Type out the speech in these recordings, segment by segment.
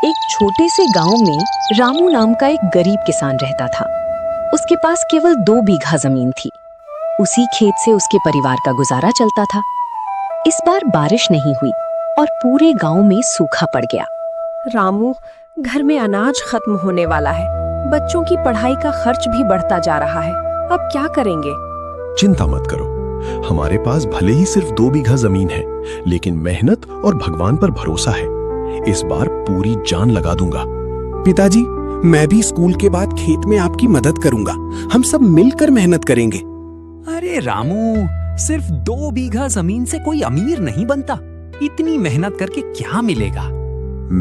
एक छोटे से गांव में रामू नाम का एक गरीब किसान रहता था। उसके पास केवल 2 बीघा जमीन थी। उसी खेत से उसके परिवार का गुजारा चलता था। इस बार बारिश नहीं हुई और पूरे गांव में सूखा पड़ गया। रामू, घर में अनाज खत्म होने वाला है। बच्चों की पढ़ाई का खर्च भी बढ़ता जा रहा है। अब क्या करेंगे? चिंता मत करो, हमारे पास भले ही सिर्फ 2 बीघा जमीन है, लेकिन मेहनत और भगवान पर भरोसा है। इस बार पूरी जान लगा दूंगा। पिताजी, मैं भी स्कूल के बाद खेत में आपकी मदद करूंगा। हम सब मिलकर मेहनत करेंगे। अरे रामू, सिर्फ 2 बीघा जमीन से कोई अमीर नहीं बनता। इतनी मेहनत करके क्या मिलेगा?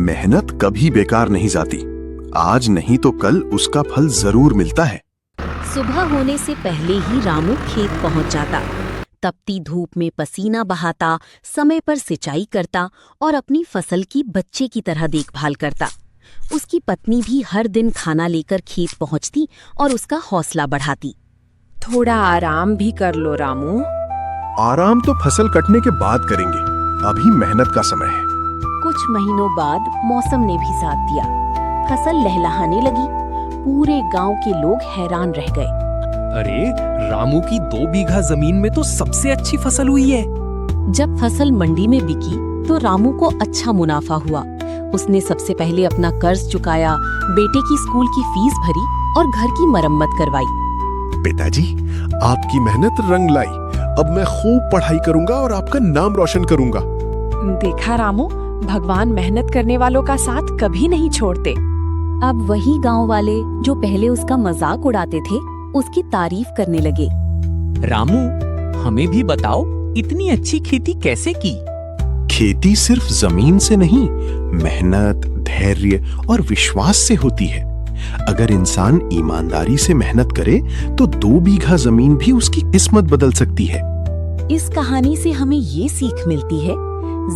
मेहनत कभी बेकार नहीं जाती। आज नहीं तो कल उसका फल जरूर मिलता है। सुबह होने से पहले ही रामू खेत पहुंच जाता। तपती धूप में पसीना बहाता, समय पर सिंचाई करता और अपनी फसल की बच्चे की तरह देखभाल करता। उसकी पत्नी भी हर दिन खाना लेकर खेत पहुंचती और उसका हौसला बढ़ाती। थोड़ा आराम भी कर लो रामू। आराम तो फसल कटने के बाद करेंगे, अभी मेहनत का समय है। कुछ महीनों बाद मौसम ने भी साथ दिया। फसल लहलहाने लगी। पूरे गांव के लोग हैरान रह गए। अरे रामू की 2 बीघा जमीन में तो सबसे अच्छी फसल हुई है। जब फसल मंडी में बिकी तो रामू को अच्छा मुनाफा हुआ। उसने सबसे पहले अपना कर्ज चुकाया, बेटे की स्कूल की फीस भरी और घर की मरम्मत करवाई। पिताजी, आपकी मेहनत रंग लाई। अब मैं खूब पढ़ाई करूंगा और आपका नाम रोशन करूंगा। देखा रामू, भगवान मेहनत करने वालों का साथ कभी नहीं छोड़ते। अब वही गांव वाले जो पहले उसका मजाक उड़ाते थे, उसकी तारीफ करने लगे। रामू, हमें भी बताओ, इतनी अच्छी खेती कैसे की? खेती सिर्फ जमीन से नहीं, मेहनत, धैर्य और विश्वास से होती है। अगर इंसान ईमानदारी से मेहनत करे तो 2 बीघा जमीन भी उसकी किस्मत बदल सकती है। इस कहानी से हमें ये सीख मिलती है,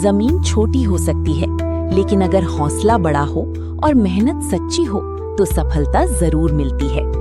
जमीन छोटी हो सकती है, लेकिन अगर हौसला बड़ा हो और मेहनत सच्ची हो तो सफलता जरूर मिलती है।